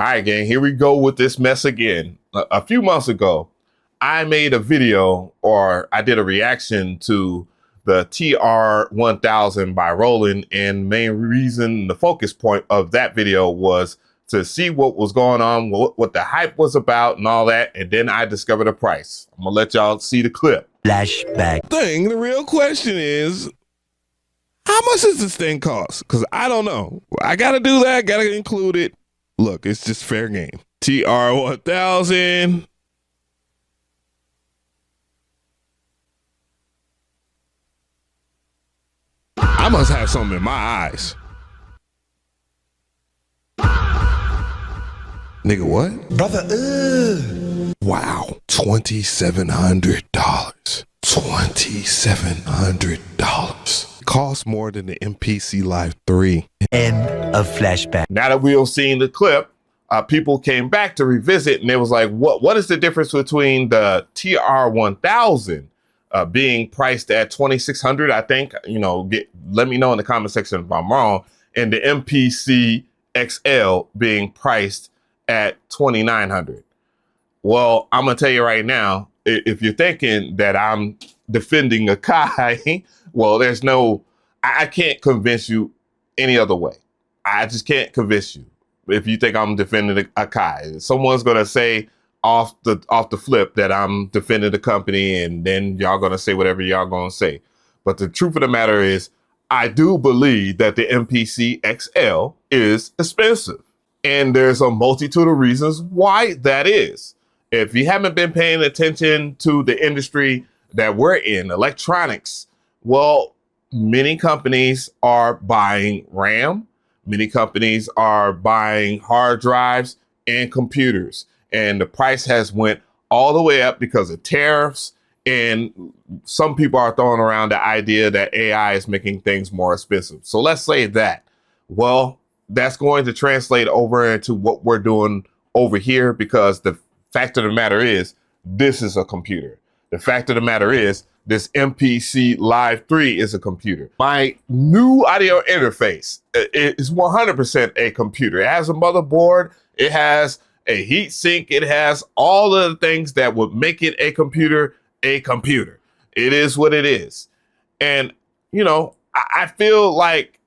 All right, gang, here we go with this mess again. A few months ago, I made a video, or I did a reaction to the TR1000 by Roland, and main reason, the focus point of that video was to see what was going on, what the hype was about and all that, and then I discovered a price. I'm gonna let y'all see the clip. Flashback. The real question is, how much does this thing cost? Because I don't know. I gotta do that, gotta include it. Look, it's just fair game. TR1000. I must have something in my eyes. Nigga, what? Brother, Wow, $2,700. $2,700. Costs more than the MPC Live 3. End of flashback. Now that we've seen the clip, people came back to revisit, and it was like, what is the difference between the TR1000 being priced at $2,600? I think, let me know in the comment section if I'm wrong, and the MPC XL being priced at $2,900. Well, I'm gonna tell you right now, if you're thinking that I'm defending a Kai, well, I can't convince you any other way. I just can't convince you if you think I'm defending a Kai. Someone's gonna say off the flip that I'm defending the company, and then y'all gonna say whatever y'all gonna say. But the truth of the matter is, I do believe that the MPC XL is expensive. And there's a multitude of reasons why that is. If you haven't been paying attention to the industry that we're in, electronics, well, many companies are buying RAM. Many companies are buying hard drives and computers. And the price has went all the way up because of tariffs. And some people are throwing around the idea that AI is making things more expensive. So let's say that. Well, that's going to translate over into what we're doing over here, because the fact of the matter is, this is a computer. The fact of the matter is, this MPC Live 3 is a computer. My new audio interface is 100% a computer. It has a motherboard, it has a heat sink, it has all of the things that would make it a computer a computer. It is what it is. And, I feel like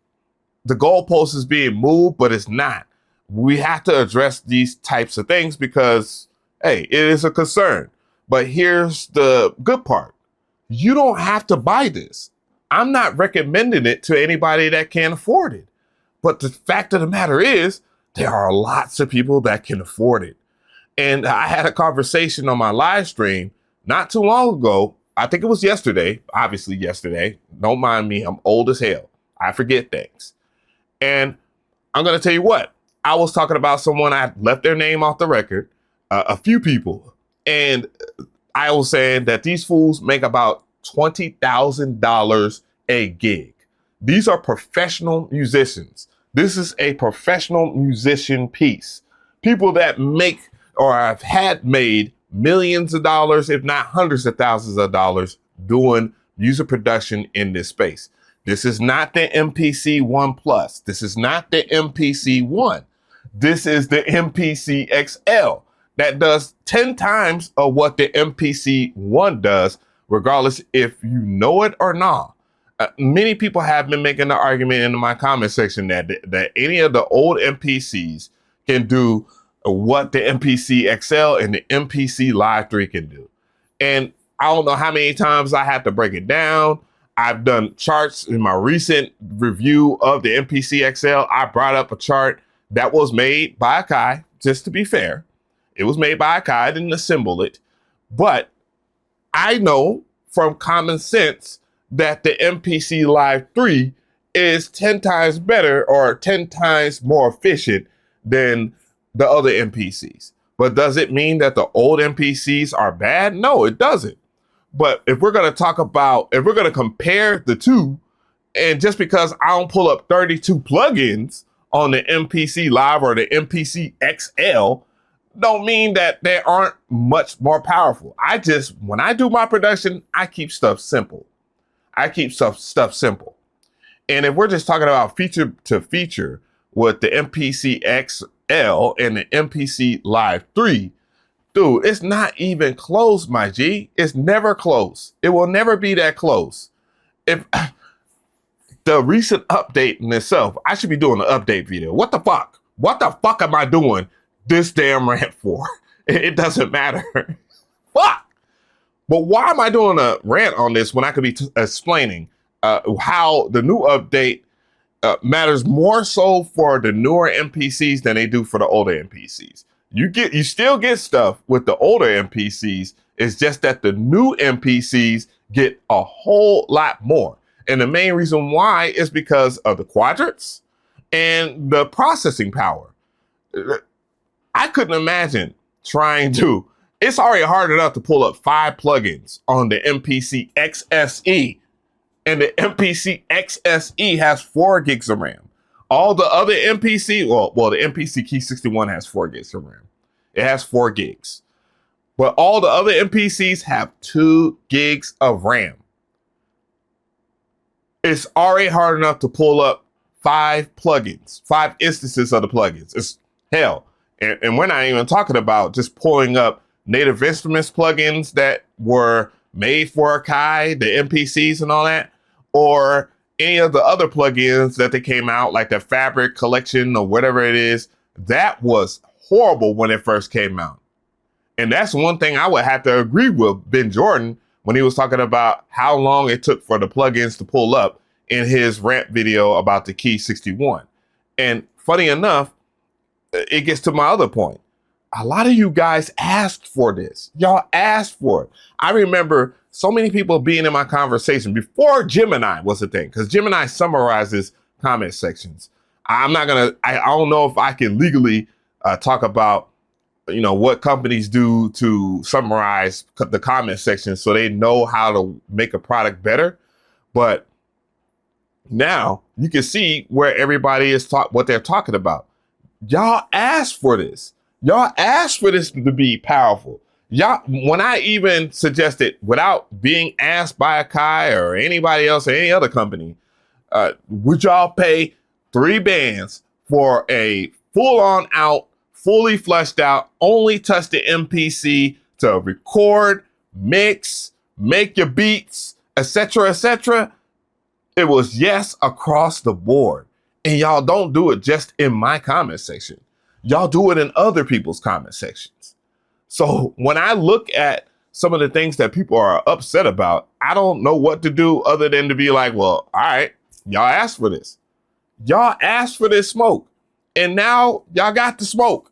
the goalpost is being moved, but it's not. We have to address these types of things because, hey, it is a concern. But here's the good part. You don't have to buy this. I'm not recommending it to anybody that can't afford it. But the fact of the matter is, there are lots of people that can afford it. And I had a conversation on my live stream not too long ago. I think it was yesterday, obviously yesterday. Don't mind me, I'm old as hell. I forget things. And I'm going to tell you what, I was talking about someone, I left their name off the record, a few people. And I was saying that these fools make about $20,000 a gig. These are professional musicians. This is a professional musician piece. People that make or have had made millions of dollars, if not hundreds of thousands of dollars, doing music production in this space. This is not the MPC 1 Plus. This is not the MPC 1. This is the MPC XL that does 10 times of what the MPC 1 does, regardless if you know it or not. Many people have been making the argument in my comment section that any of the old MPCs can do what the MPC XL and the MPC Live 3 can do. And I don't know how many times I have to break it down. I've done charts in my recent review of the MPC XL. I brought up a chart that was made by a Kai, just to be fair. It was made by a Kai, I didn't assemble it. But I know from common sense that the MPC Live 3 is 10 times better or 10 times more efficient than the other MPCs. But does it mean that the old MPCs are bad? No, it doesn't. But if we're going to compare the two, and just because I don't pull up 32 plugins on the MPC Live or the MPC XL, don't mean that they aren't much more powerful. When I do my production, I keep stuff simple. I keep stuff simple. And if we're just talking about feature to feature, with the MPC XL and the MPC Live 3, dude, it's not even close, my G. It's never close. It will never be that close. If the recent update in itself, I should be doing an update video. What the fuck? What the fuck am I doing this damn rant for? It doesn't matter. Fuck. But why am I doing a rant on this when I could be explaining how the new update matters more so for the newer MPCs than they do for the older MPCs? You still get stuff with the older MPCs. It's just that the new MPCs get a whole lot more. And the main reason why is because of the quadrants and the processing power. I couldn't imagine trying to, it's already hard enough to pull up 5 plugins on the MPC XSE, and the MPC XSE has 4 gigs of RAM. All the other MPC, well, the MPC Key 61 has 4 gigs of RAM. It has 4 gigs. But all the other MPCs have 2 gigs of RAM. It's already hard enough to pull up 5 plugins, 5 instances of the plugins. It's hell. And we're not even talking about just pulling up Native Instruments plugins that were made for Akai, the MPCs and all that, or any of the other plugins that they came out, like the Fabric Collection or whatever it is. That was horrible when it first came out. And that's one thing I would have to agree with Ben Jordan when he was talking about how long it took for the plugins to pull up in his rant video about the Key 61. And funny enough, it gets to my other point. A lot of you guys asked for this. Y'all asked for it. I remember so many people being in my conversation before Gemini was a thing, because Gemini summarizes comment sections. I don't know if I can legally talk about what companies do to summarize the comment section so they know how to make a product better. But now you can see where everybody is what they're talking about. Y'all asked for this. Y'all asked for this to be powerful. Y'all, when I even suggested, without being asked by Akai or anybody else or any other company, would y'all pay 3 bands for a full-on out, fully fleshed out, only touch the MPC to record, mix, make your beats, etc., etc.? It was yes across the board. And y'all don't do it just in my comment section. Y'all do it in other people's comment sections. So when I look at some of the things that people are upset about, I don't know what to do other than to be like, well, all right, y'all asked for this. Y'all asked for this smoke. And now y'all got the smoke.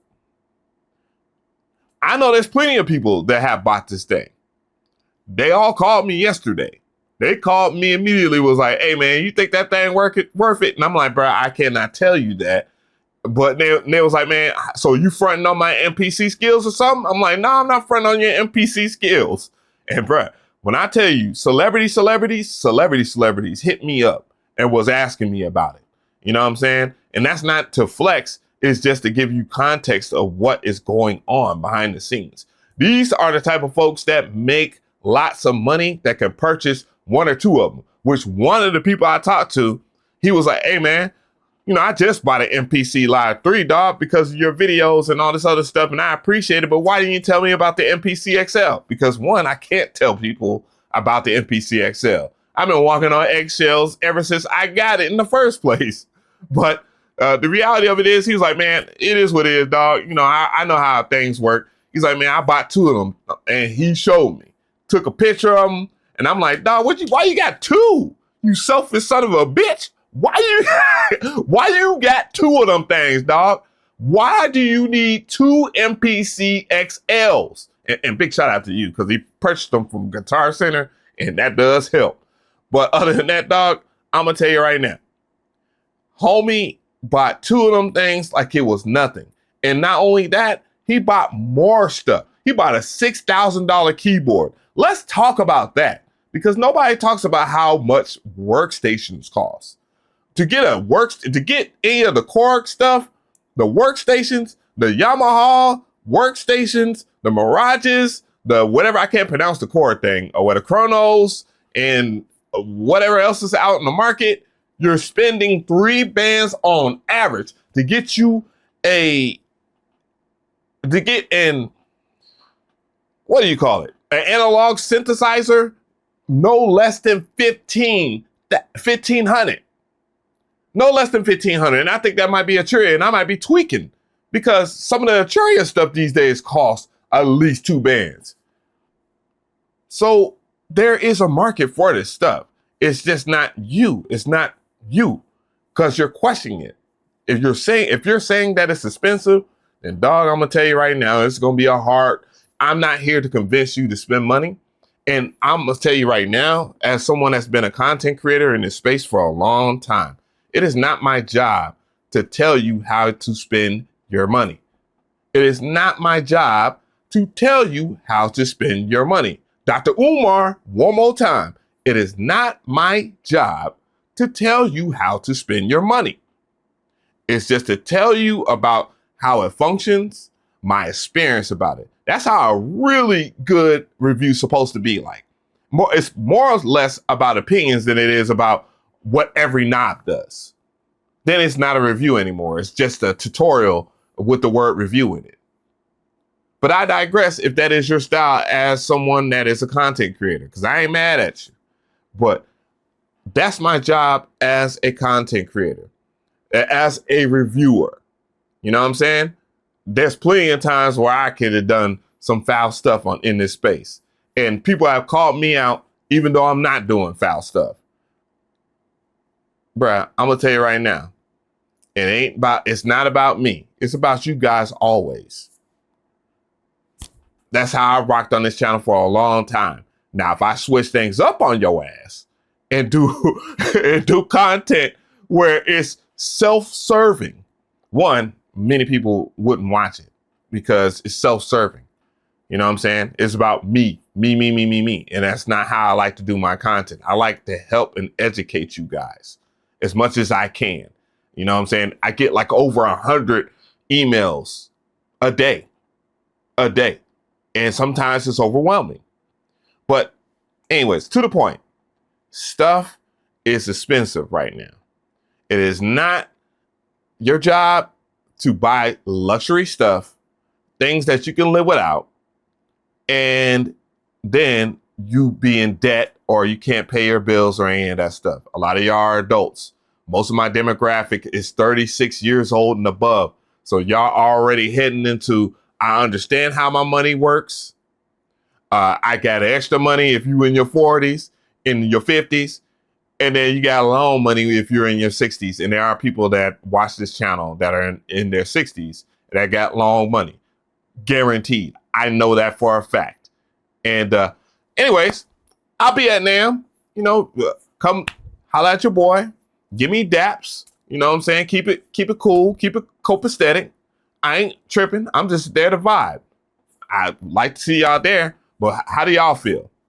I know there's plenty of people that have bought this thing. They all called me yesterday. They called me immediately, was like, hey man, you think that thing worth it? And I'm like, bro, I cannot tell you that. But they was like, man, so you fronting on my MPC skills or something? I'm like, no, I'm not fronting on your MPC skills. And bro, when I tell you celebrities hit me up and was asking me about it. You know what I'm saying? And that's not to flex. It's just to give you context of what is going on behind the scenes. These are the type of folks that make lots of money that can purchase 1 or 2 of them, which one of the people I talked to, he was like, hey man, I just bought an MPC Live 3, dog, because of your videos and all this other stuff, and I appreciate it, but why didn't you tell me about the MPC XL? Because one, I can't tell people about the MPC XL. I've been walking on eggshells ever since I got it in the first place. But the reality of it is, he was like, man, it is what it is, dog. I know how things work. He's like, man, I bought 2 of them, and he showed me, took a picture of them, and I'm like, dog, why you got 2? You selfish son of a bitch. Why you got 2 of them things, dog? Why do you need 2 MPC XLs? And big shout out to you, because he purchased them from Guitar Center, and that does help. But other than that, dog, I'm going to tell you right now, homie bought 2 of them things like it was nothing. And not only that, he bought more stuff. He bought a $6,000 keyboard. Let's talk about that, because nobody talks about how much workstations cost. To get any of the Korg stuff, the workstations, the Yamaha workstations, the Mirages, the whatever, I can't pronounce the Korg thing, or the Chronos, and whatever else is out in the market, you're spending 3 bands on average. to get you what do you call it? An analog synthesizer, no less than 1,500. No less than 1,500. And I think that might be a trend. And I might be tweaking because some of the Arturia stuff these days costs at least 2 bands. So there is a market for this stuff. It's just not you. It's not you because you're questioning it. If you're saying that it's expensive, then dog, I'm going to tell you right now, it's going to be a hard. I'm not here to convince you to spend money. And I'm going to tell you right now, as someone that's been a content creator in this space for a long time, it is not my job to tell you how to spend your money. It is not my job to tell you how to spend your money. Dr. Umar, one more time. It is not my job to tell you how to spend your money. It's just to tell you about how it functions, my experience about it. That's how a really good review is supposed to be like. It's more or less about opinions than it is about what every knob does. Then it's not a review anymore. It's just a tutorial with the word review in it. But I digress if that is your style as someone that is a content creator, because I ain't mad at you. But that's my job as a content creator, as a reviewer. You know what I'm saying? There's plenty of times where I could have done some foul stuff in this space. And people have called me out even though I'm not doing foul stuff. Bruh, I'm going to tell you right now. It's not about me. It's about you guys always. That's how I rocked on this channel for a long time. Now, if I switch things up on your ass and do content where it's self-serving, one, many people wouldn't watch it because it's self-serving. You know what I'm saying? It's about me. And that's not how I like to do my content. I like to help and educate you guys as much as I can. You know what I'm saying? I get like over 100 emails a day. And sometimes it's overwhelming. But anyways, to the point, stuff is expensive right now. It is not your job to buy luxury stuff, things that you can live without, and then you be in debt or you can't pay your bills or any of that stuff. A lot of y'all are adults. Most of my demographic is 36 years old and above. So y'all already heading into, I understand how my money works. I got extra money if you in your 40s, in your 50s, and then you got loan money if you're in your 60s. And there are people that watch this channel that are in their 60s that got loan money. Guaranteed. I know that for a fact. And anyways, I'll be at NAMM. You know, come holla at your boy. Give me daps. You know what I'm saying? Keep it cool. Keep it copacetic. I ain't tripping. I'm just there to vibe. I'd like to see y'all there. But how do y'all feel?